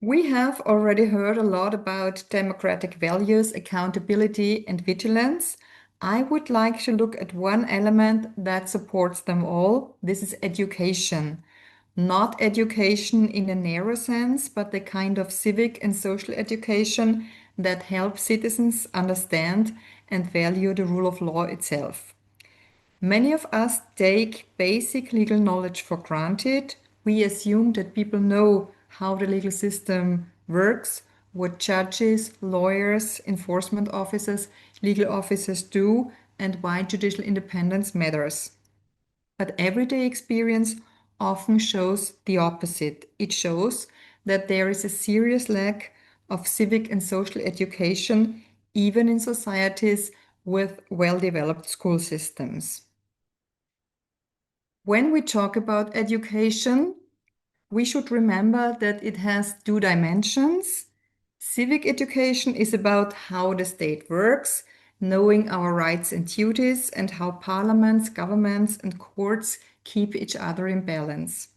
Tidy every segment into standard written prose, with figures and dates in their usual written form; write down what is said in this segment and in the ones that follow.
We have already heard a lot about democratic values, accountability, and vigilance. I would like to look at one element that supports them all. This is education. Not education in a narrow sense, but the kind of civic and social education that helps citizens understand and value the rule of law itself. Many of us take basic legal knowledge for granted. We assume that people know how the legal system works, what judges, lawyers, enforcement officers, legal officers do, and why judicial independence matters. But everyday experience often shows the opposite. It shows that there is a serious lack of civic and social education, even in societies with well-developed school systems. When we talk about education, we should remember that it has two dimensions. Civic education is about how the state works, knowing our rights and duties, and how parliaments, governments, and courts keep each other in balance.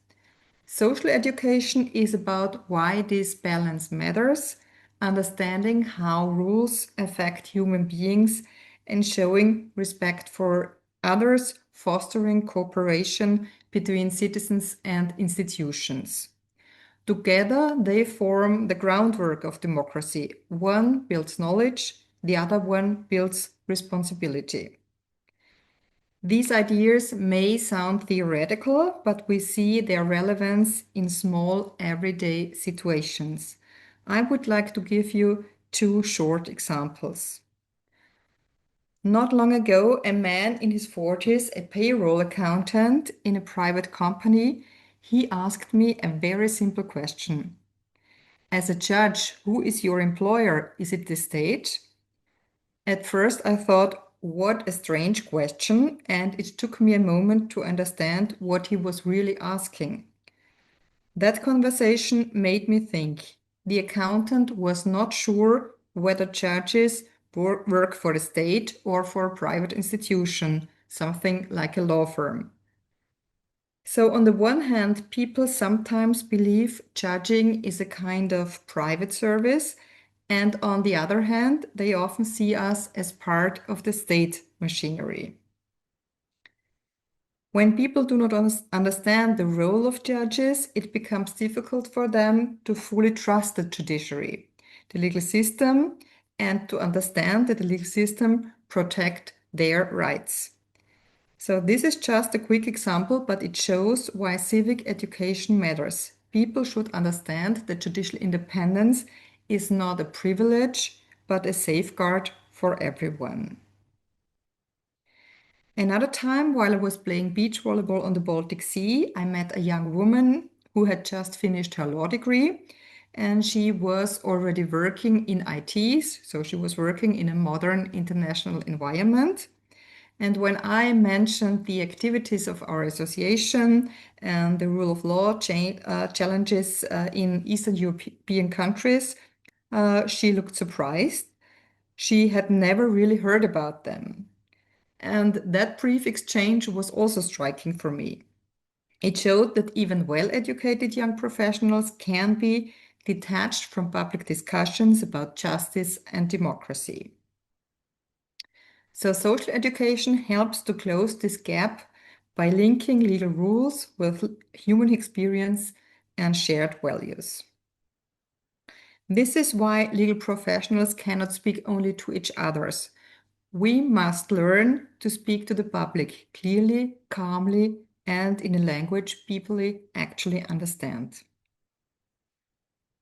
Social education is about why this balance matters, understanding how rules affect human beings, and showing respect for others, fostering cooperation between citizens and institutions. Together, they form the groundwork of democracy. One builds knowledge, the other one builds responsibility. These ideas may sound theoretical, but we see their relevance in small everyday situations. I would like to give you two short examples. Not long ago, a man in his 40s, a payroll accountant in a private company, he asked me a very simple question. As a judge, who is your employer? Is it the state? At first, I thought, what a strange question, and it took me a moment to understand what he was really asking. That conversation made me think. The accountant was not sure whether judges work for the state or for a private institution, something like a law firm. So, on the one hand, people sometimes believe judging is a kind of private service, and on the other hand, they often see us as part of the state machinery. When people do not understand the role of judges, it becomes difficult for them to fully trust the judiciary, the legal system, and to understand that the legal system protect their rights. So this is just a quick example, but it shows why civic education matters. People should understand that judicial independence is not a privilege, but a safeguard for everyone. Another time, while I was playing beach volleyball on the Baltic Sea, I met a young woman who had just finished her law degree, and she was already working in ITs, so she was working in a modern international environment. And when I mentioned the activities of our association and the rule of law challenges in Eastern European countries, she looked surprised. She had never really heard about them. And that brief exchange was also striking for me. It showed that even well-educated young professionals can be detached from public discussions about justice and democracy. So social education helps to close this gap by linking legal rules with human experience and shared values. This is why legal professionals cannot speak only to each others. We must learn to speak to the public clearly, calmly, and in a language people actually understand.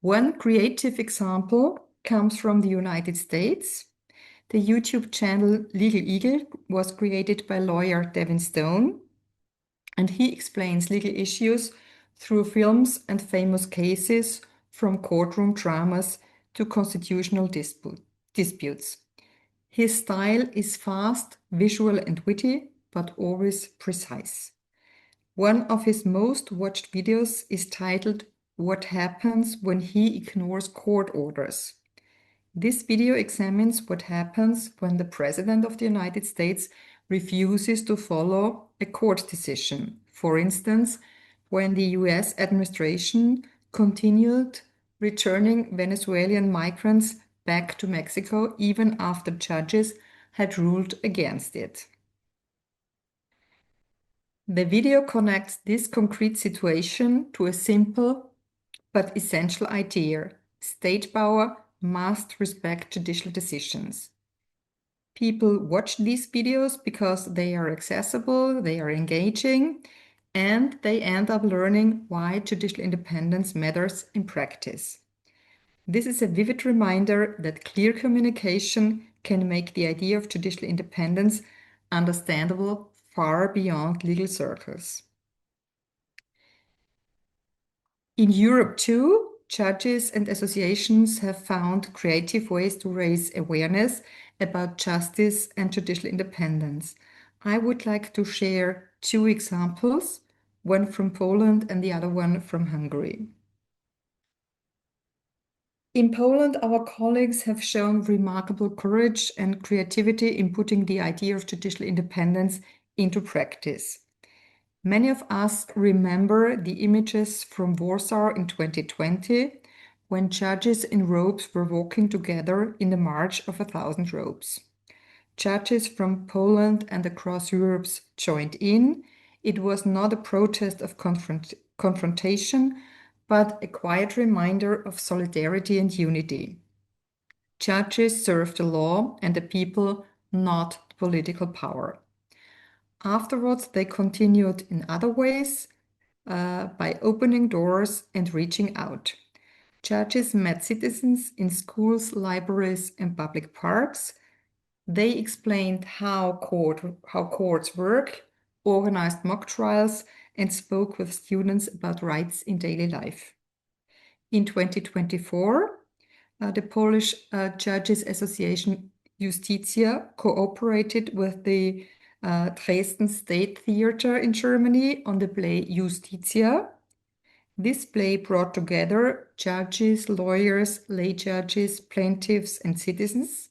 One creative example comes from the United States. The YouTube channel Legal Eagle was created by lawyer Devin Stone, and he explains legal issues through films and famous cases from courtroom dramas to constitutional disputes. His style is fast, visual, and witty, but always precise. One of his most watched videos is titled "What Happens When He Ignores Court Orders." This video examines what happens when the President of the United States refuses to follow a court decision. For instance, when the US administration continued returning Venezuelan migrants back to Mexico even after judges had ruled against it. The video connects this concrete situation to a simple but essential idea. State power must respect judicial decisions. People watch these videos because they are accessible, they are engaging, and they end up learning why judicial independence matters in practice. This is a vivid reminder that clear communication can make the idea of judicial independence understandable far beyond legal circles. In Europe too, judges and associations have found creative ways to raise awareness about justice and judicial independence. I would like to share two examples, one from Poland and the other one from Hungary. In Poland, our colleagues have shown remarkable courage and creativity in putting the idea of judicial independence into practice. Many of us remember the images from Warsaw in 2020, when judges in robes were walking together in the March of 1,000 Robes. Judges from Poland and across Europe joined in. It was not a protest of confrontation, but a quiet reminder of solidarity and unity. Judges serve the law and the people, not political power. Afterwards, they continued in other ways by opening doors and reaching out. Judges met citizens in schools, libraries, and public parks. They explained how courts work, organized mock trials, and spoke with students about rights in daily life. In 2024, the Polish Judges Association Justitia cooperated with the Dresden State Theater in Germany on the play Justitia. This play brought together judges, lawyers, lay judges, plaintiffs, and citizens.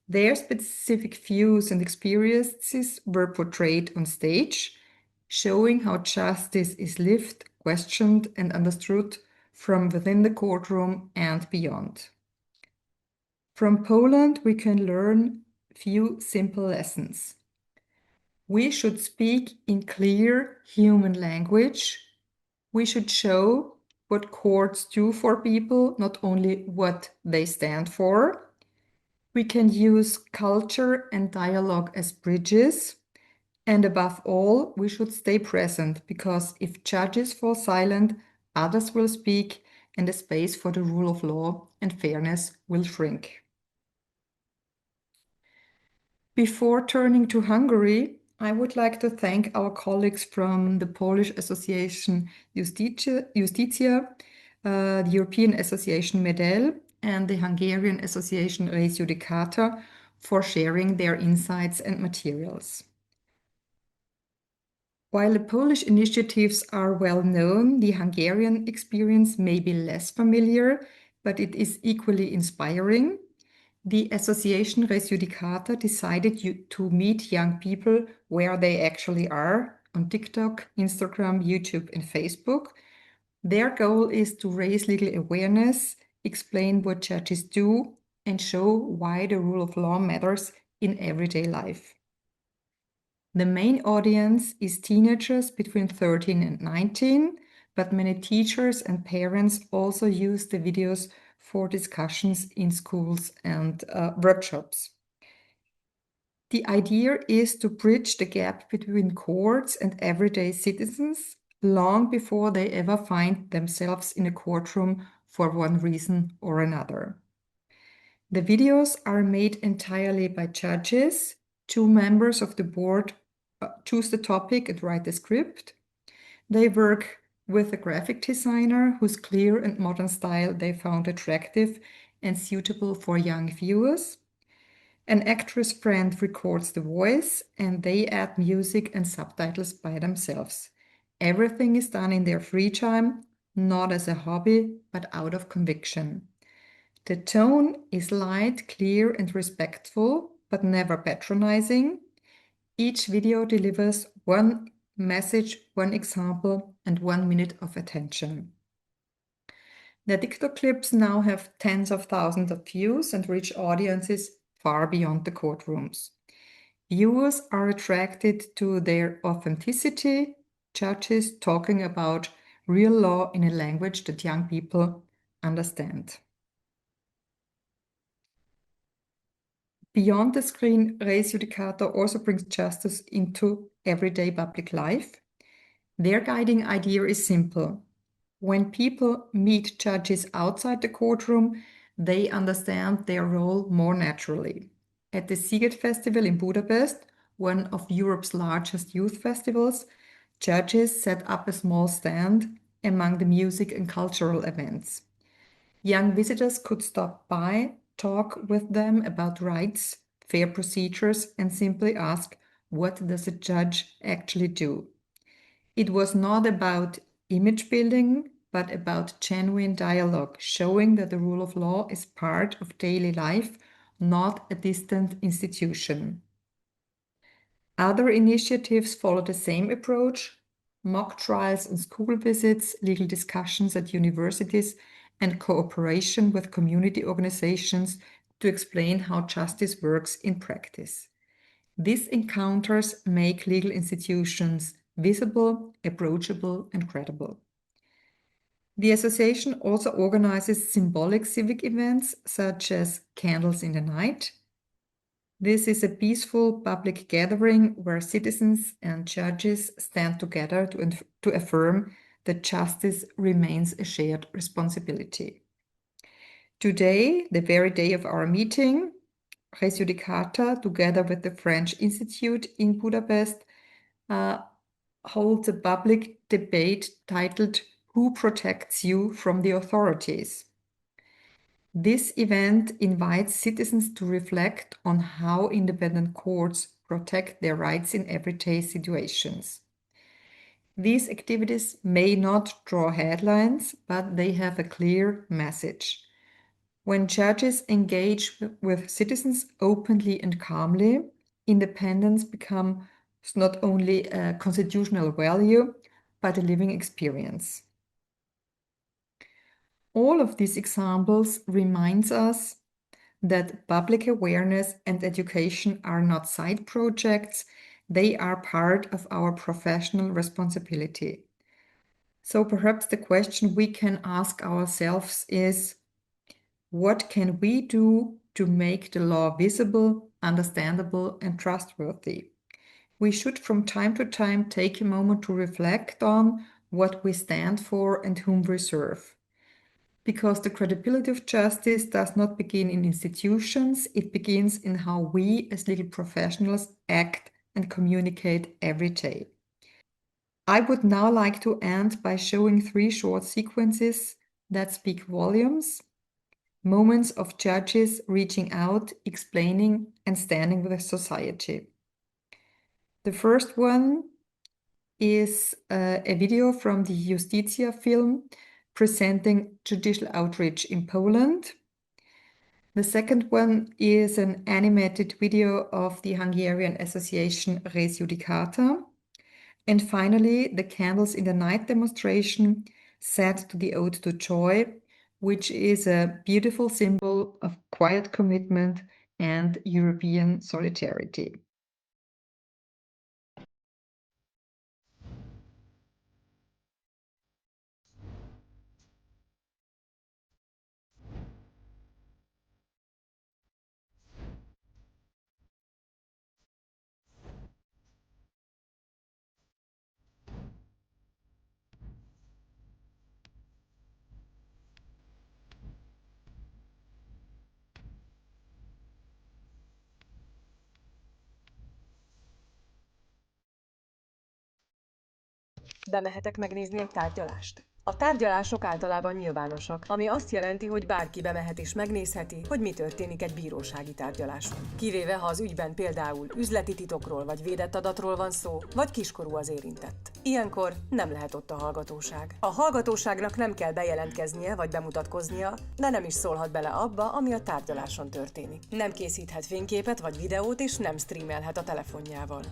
Their specific views and experiences were portrayed on stage, showing how justice is lived, questioned, and understood from within the courtroom and beyond. From Poland, we can learn few simple lessons. We should speak in clear human language. We should show what courts do for people, not only what they stand for. We can use culture and dialogue as bridges. And above all, we should stay present, because if judges fall silent, others will speak, and the space for the rule of law and fairness will shrink. Before turning to Hungary, I would like to thank our colleagues from the Polish Association Justitia, the European Association MEDEL, and the Hungarian Association Res Judicata for sharing their insights and materials. While the Polish initiatives are well known, the Hungarian experience may be less familiar, but it is equally inspiring. The Association Res Judicata decided to meet young people where they actually are, on TikTok, Instagram, YouTube, and Facebook. Their goal is to raise legal awareness, explain what judges do, and show why the rule of law matters in everyday life. The main audience is teenagers between 13 and 19, but many teachers and parents also use the videos for discussions in schools and workshops. The idea is to bridge the gap between courts and everyday citizens long before they ever find themselves in a courtroom for one reason or another. The videos are made entirely by judges. Two members of the board choose the topic and write the script. They work with a graphic designer whose clear and modern style they found attractive and suitable for young viewers. An actress friend records the voice, and they add music and subtitles by themselves. Everything is done in their free time, not as a hobby, but out of conviction. The tone is light, clear, and respectful, but never patronizing. Each video delivers one message, one example, and 1 minute of attention. The TikTok clips now have tens of thousands of views and reach audiences far beyond the courtrooms. Viewers are attracted to their authenticity, judges talking about real law in a language that young people understand. Beyond the screen, res judicata also brings justice into everyday public life. Their guiding idea is simple. When people meet judges outside the courtroom, they understand their role more naturally. At the Sziget Festival in Budapest, one of Europe's largest youth festivals, judges set up a small stand among the music and cultural events. Young visitors could stop by, talk with them about rights, fair procedures, and simply ask, what does a judge actually do? It was not about image building, but about genuine dialogue, showing that the rule of law is part of daily life, not a distant institution. Other initiatives follow the same approach: mock trials and school visits, legal discussions at universities, and cooperation with community organizations to explain how justice works in practice. These encounters make legal institutions visible, approachable, and credible. The association also organizes symbolic civic events such as Candles in the Night. This is a peaceful public gathering where citizens and judges stand together to affirm that justice remains a shared responsibility. Today, the very day of our meeting, Res Judicata, together with the French Institute in Budapest, holds a public debate titled "Who Protects You from the Authorities?" This event invites citizens to reflect on how independent courts protect their rights in everyday situations. These activities may not draw headlines, but they have a clear message. When judges engage with citizens openly and calmly, independence becomes not only a constitutional value, but a living experience. All of these examples reminds us that public awareness and education are not side projects, they are part of our professional responsibility. So perhaps the question we can ask ourselves is, what can we do to make the law visible, understandable, and trustworthy? We should from time to time take a moment to reflect on what we stand for and whom we serve. Because the credibility of justice does not begin in institutions, it begins in how we as legal professionals act and communicate every day. I would now like to end by showing 3 short sequences that speak volumes, moments of judges reaching out, explaining, and standing with society. The first one is a video from the Justitia film presenting judicial outreach in Poland. The second one is an animated video of the Hungarian association Res Judicata. And finally, the Candles in the Night demonstration set to the Ode to Joy, which is a beautiful symbol of quiet commitment and European solidarity. Bemehetek megnézni egy tárgyalást? A tárgyalások általában nyilvánosak, ami azt jelenti, hogy bárki bemehet és megnézheti, hogy mi történik egy bírósági tárgyaláson. Kivéve, ha az ügyben például üzleti titokról vagy védett adatról van szó, vagy kiskorú az érintett. Ilyenkor nem lehet ott a hallgatóság. A hallgatóságnak nem kell bejelentkeznie vagy bemutatkoznia, de nem is szólhat bele abba, ami a tárgyaláson történik. Nem készíthet fényképet vagy videót, és nem streamelhet a telefonjával.